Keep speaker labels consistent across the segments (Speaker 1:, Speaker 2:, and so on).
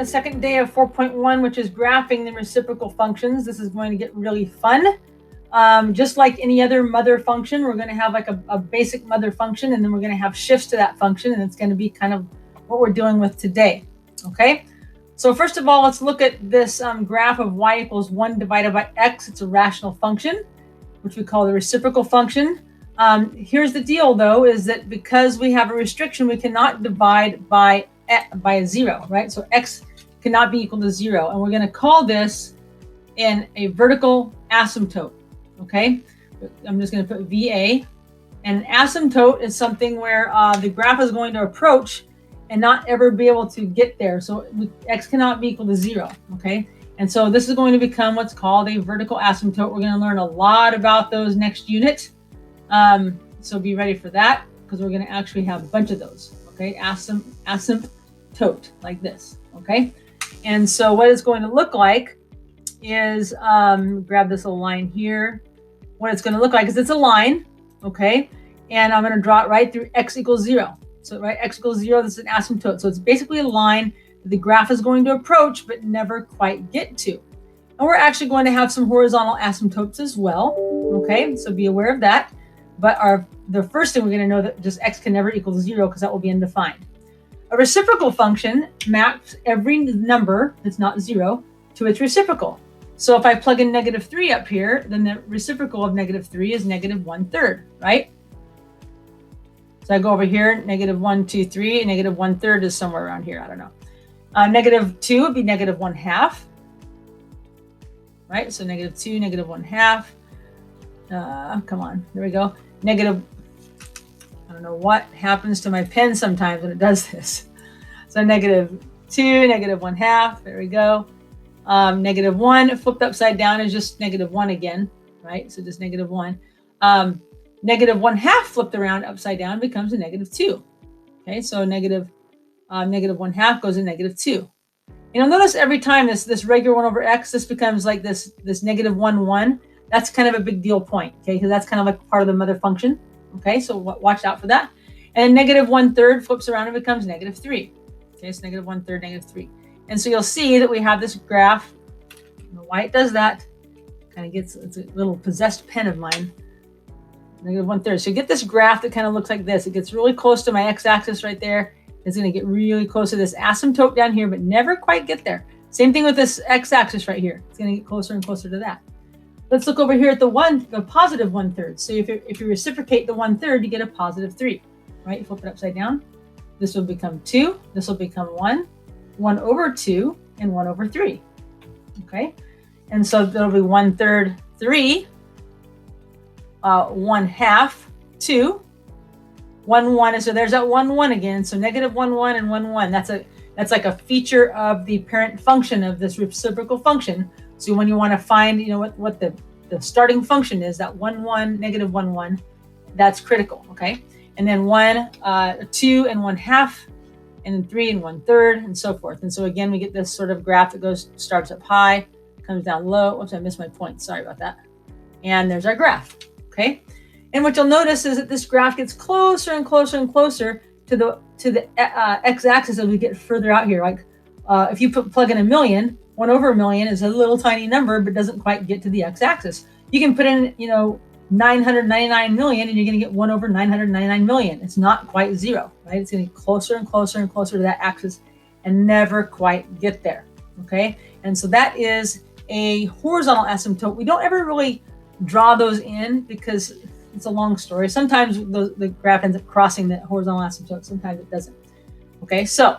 Speaker 1: the second day of 4.1, which is graphing the reciprocal functions. This is going to get really fun. Just like any other mother function, we're going to have like a basic mother function, and then we're going to have shifts to that function, and it's going to be kind of what we're dealing with today. Okay, so first of all, let's look at this graph of y equals 1 divided by x. It's a rational function, which we call the reciprocal function. Here's the deal, though, is that because we have a restriction, we cannot divide by a 0, right? So x cannot be equal to 0, and we're going to call this in a vertical asymptote. Okay, I'm just going to put VA, and an asymptote is something where the graph is going to approach and not ever be able to get there. So x cannot be equal to 0. Okay, and so this is going to become what's called a vertical asymptote. We're going to learn a lot about those next unit. So be ready for that, because we're going to actually have a bunch of those. Okay, asymptote like this. Okay, and so what it's going to look like is, grab this little line here. What it's going to look like is it's a line, okay, and I'm going to draw it right through x equals 0. So right, x equals 0, this is an asymptote. So it's basically a line that the graph is going to approach but never quite get to. And we're actually going to have some horizontal asymptotes as well, okay, so be aware of that. But the first thing we're going to know that just x can never equal 0, because that will be undefined. A reciprocal function maps every number that's not 0 to its reciprocal. So if I plug in -3 up here, then the reciprocal of -3 is -1/3, right? So I go over here, -1, 2, 3, and -1/3 is somewhere around here. I don't know. -2 would be -1/2, right? So -2, -1/2. Come on, there we go. I don't know what happens to my pen sometimes when it does this. So -2, -1/2, there we go. -1 flipped upside down is just -1 again, right? So just -1. -1/2 flipped around upside down becomes a -2. Okay, so -1/2 goes to -2. You'll notice every time this regular 1 over x, this becomes like this -1, 1. That's kind of a big deal point, okay? Because that's kind of like part of the mother function. Okay, so watch out for that. And -1/3 flips around and becomes -3. Okay, so -1/3, -3. And so you'll see that we have this graph. I don't know why it does that. Kind of gets, it's a little possessed pen of mine. -1/3. So you get this graph that kind of looks like this. It gets really close to my x-axis right there. It's going to get really close to this asymptote down here, but never quite get there. Same thing with this x-axis right here. It's going to get closer and closer to that. Let's look over here at the positive 1/3. So if you reciprocate the 1/3, you get a +3, right? You flip it upside down. This will become 2. This will become 1, 1 over 2, and 1 over 3. Okay, and so that'll be 1/3, 3, 1/2, 2, 1, 1. And so there's that 1, 1 again. So -1, 1, and 1, 1. That's like a feature of the parent function of this reciprocal function. So when you want to find, what the starting function is, that 1, 1, -1, 1, that's critical, okay? And then 1, 2, and 1/2, and then 3 and 1/3, and so forth. And so again, we get this sort of graph that starts up high, comes down low. Oops, I missed my point. Sorry about that. And there's our graph, okay? And what you'll notice is that this graph gets closer and closer and closer to the x-axis as we get further out here. Like if you plug in 1,000,000, 1 over 1,000,000 is a little tiny number, but doesn't quite get to the x-axis. You can put in, 999 million, and you're going to get 1 over 999 million. It's not quite 0, right? It's going to get closer and closer and closer to that axis and never quite get there, okay? And so that is a horizontal asymptote. We don't ever really draw those in because it's a long story. Sometimes the graph ends up crossing the horizontal asymptote. Sometimes it doesn't. Okay, so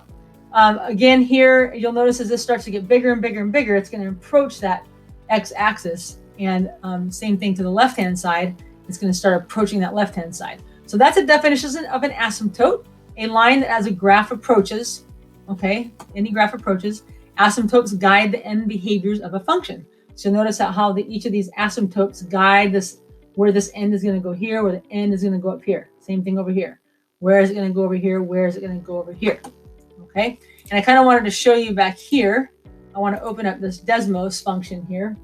Speaker 1: again here, you'll notice as this starts to get bigger and bigger and bigger, it's going to approach that x-axis. And same thing to the left-hand side. It's going to start approaching that left-hand side. So that's a definition of an asymptote, a line that as a graph approaches, okay, any graph approaches, asymptotes guide the end behaviors of a function. So notice how each of these asymptotes guide this, where this end is going to go here, where the end is going to go up here. Same thing over here. Where is it going to go over here? Where is it going to go over here? Okay. And I kind of wanted to show you back here. I want to open up this Desmos function here,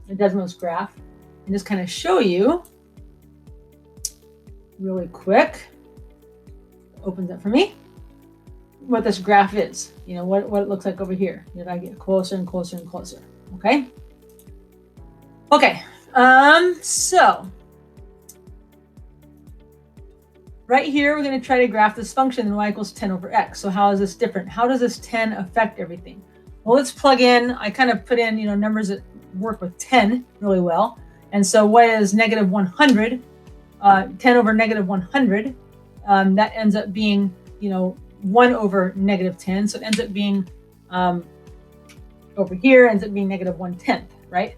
Speaker 1: the Desmos graph, and just kind of show you really quick. It opens up for me. what this graph is, what it looks like over here. If I get closer and closer and closer, okay? Okay, so right here, we're going to try to graph this function, y equals 10 over x. So how is this different? How does this 10 affect everything? Well, let's plug in, I kind of put in, numbers that work with 10 really well. And so what is negative 100? 10 over negative 100, that ends up being, 1 over negative 10. So it ends up being, over here, ends up being negative 1/10, right?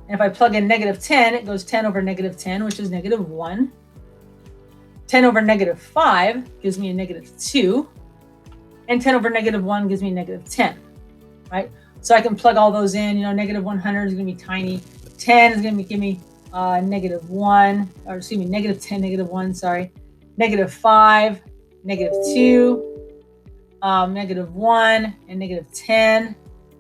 Speaker 1: And if I plug in negative 10, it goes 10 over negative 10, which is negative 1. 10 over negative 5 gives me a negative 2. And 10 over negative 1 gives me negative 10, right? So I can plug all those in. Negative 100 is going to be tiny. 10 is going to give me negative 1, or excuse me, negative 10, negative 1, sorry. Negative 5, negative 2, negative 1, and negative 10,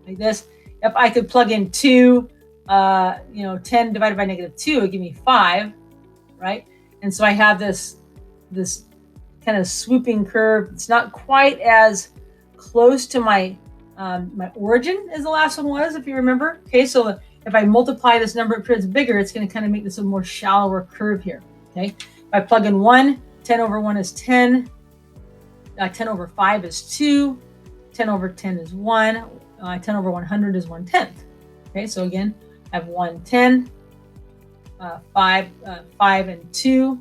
Speaker 1: like this. If I could plug in 2, 10 divided by negative 2 would give me 5, right? And so I have this kind of swooping curve. It's not quite as close to my my origin as the last one was, if you remember. Okay, so if I multiply this number of periods bigger, it's going to kind of make this a more shallower curve here. Okay, if I plug in 1, 10 over 1 is 10. 10 over 5 is 2. 10 over 10 is 1. 10 over 100 is 1/10. Okay, so again, I have 1/10, 5 and 2,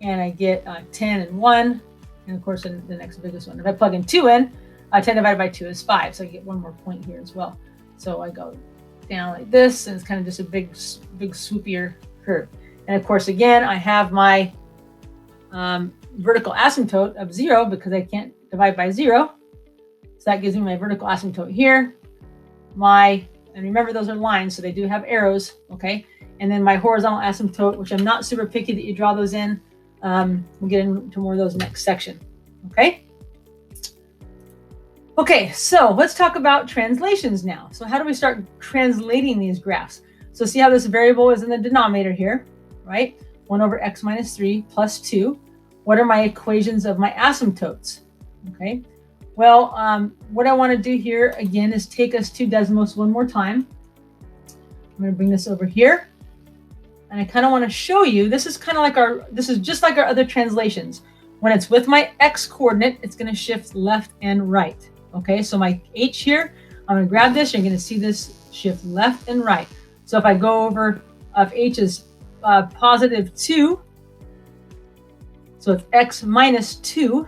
Speaker 1: and I get 10 and 1, and of course the next biggest one. If I plug in 2 in, 10 divided by 2 is 5, so I get one more point here as well. So I go down like this, and it's kind of just a big swoopier curve. And of course, again, I have my vertical asymptote of 0 because I can't divide by 0. So that gives me my vertical asymptote here. And remember, those are lines, so they do have arrows, okay? And then my horizontal asymptote, which I'm not super picky that you draw those in. We'll get into more of those next section, okay? Okay, so let's talk about translations now. So how do we start translating these graphs? So see how this variable is in the denominator here, right? 1 over x minus 3 plus 2. What are my equations of my asymptotes? Okay, well, what I want to do here again is take us to Desmos one more time. I'm going to bring this over here, and I kind of want to show you, this is just like our other translations. When it's with my x coordinate, it's going to shift left and right. Okay, so my h here, I'm going to grab this, you're going to see this shift left and right. So if I go over, if h is positive 2, so it's x minus 2,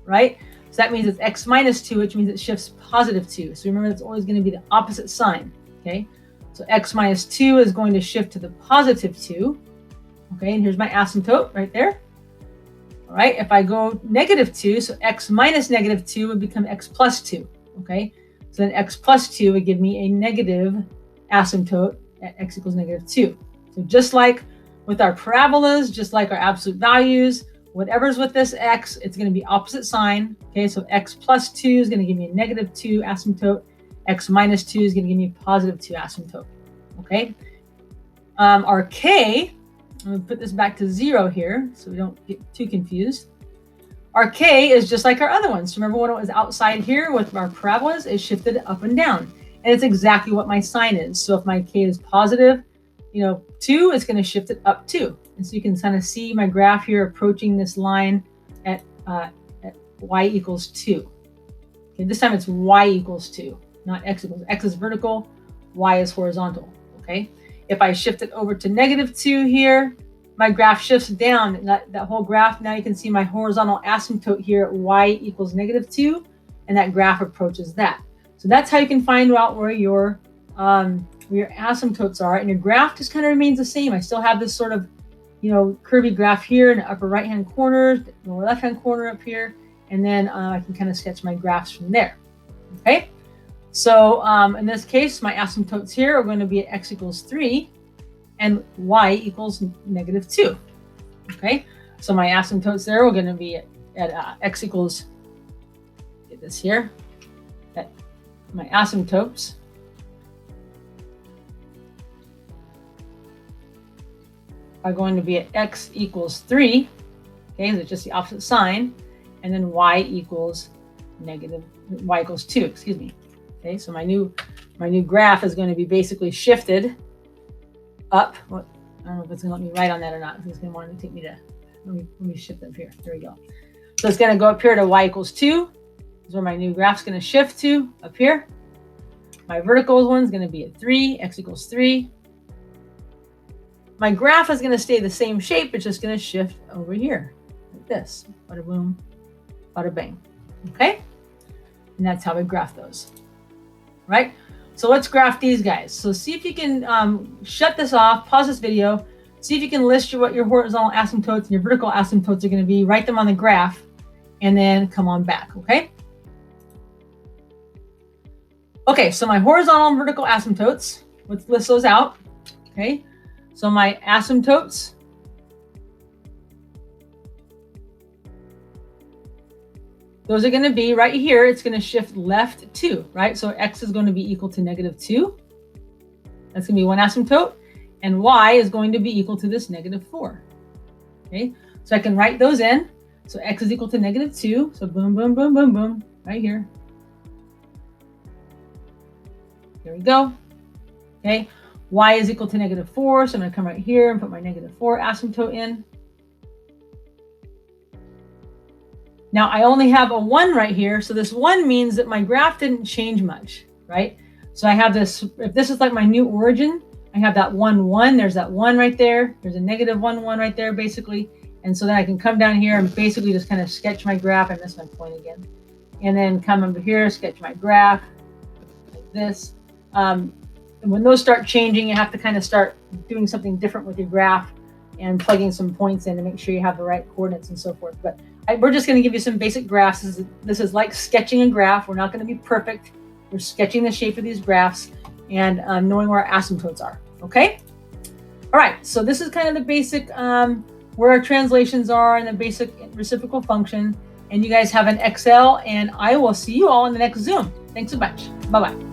Speaker 1: right? So that means it's x minus 2, which means it shifts positive 2. So remember, it's always going to be the opposite sign, okay? So x minus 2 is going to shift to the positive 2, okay? And here's my asymptote right there. All right, if I go negative 2, so x minus negative 2 would become x plus 2, okay? So then x plus 2 would give me a negative asymptote at x equals negative 2. So just like with our parabolas, just like our absolute values, whatever's with this x, it's going to be opposite sign. Okay, so x plus 2 is going to give me a negative 2 asymptote. X minus 2 is going to give me a positive 2 asymptote. Okay, our k, I'm going to put this back to 0 here so we don't get too confused. Our k is just like our other ones. Remember when it was outside here with our parabolas, it shifted up and down. And it's exactly what my sign is. So if my k is positive, 2, it's going to shift it up 2. And so you can kind of see my graph here approaching this line at y equals 2. Okay, this time it's y equals 2, not x equals. X is vertical, y is horizontal. Okay, if I shift it over to negative 2 here, my graph shifts down. That whole graph, now you can see my horizontal asymptote here at y equals negative 2, and that graph approaches that. So that's how you can find out where your asymptotes are, and your graph just kind of remains the same. I still have this sort of curvy graph here in the upper right-hand corner, lower left-hand corner up here, and then I can kind of sketch my graphs from there. Okay, so in this case, my asymptotes here are going to be at x equals 3 and y equals negative 2. Okay, so my asymptotes there are going to be at x equals, get this here, at my asymptotes are going to be at x equals 3 Okay, so it's just the opposite sign. And then y equals 2, excuse me. Okay, so my new graph is going to be basically shifted up. What, I don't know if it's going to let me write on that or not. If it's going to want to take me to, let me shift up here. There we go. So it's going to go up here to y equals 2. This is where my new graph's going to shift to, up here. My vertical one is going to be at 3, x equals 3. My graph is going to stay the same shape. It's just going to shift over here, like this. Bada boom, bada bang. Okay? And that's how we graph those. Right? So let's graph these guys. So see if you can shut this off, pause this video, see if you can list what your horizontal asymptotes and your vertical asymptotes are going to be, write them on the graph, and then come on back, okay? Okay, so my horizontal and vertical asymptotes, let's list those out, okay? So my asymptotes, those are going to be right here. It's going to shift left 2, right? So x is going to be equal to -2. That's going to be one asymptote. And y is going to be equal to this -4. Okay, so I can write those in. So x is equal to -2. So boom, boom, boom, boom, boom, right here. There we go. Okay, y is equal to -4. So I'm going to come right here and put my -4 asymptote in. Now I only have a 1 right here. So this 1 means that my graph didn't change much, right? So I have this, if this is like my new origin, I have that 1, 1, there's that 1 right there. There's a -1, 1 right there, basically. And so then I can come down here and basically just kind of sketch my graph. I missed my point again. And then come over here, sketch my graph like this. And when those start changing, you have to kind of start doing something different with your graph and plugging some points in to make sure you have the right coordinates and so forth. But we're just going to give you some basic graphs. This is like sketching a graph. We're not going to be perfect. We're sketching the shape of these graphs and knowing where our asymptotes are. Okay? All right. So this is kind of the basic where our translations are and the basic reciprocal function. And you guys have an Excel, and I will see you all in the next Zoom. Thanks so much. Bye-bye.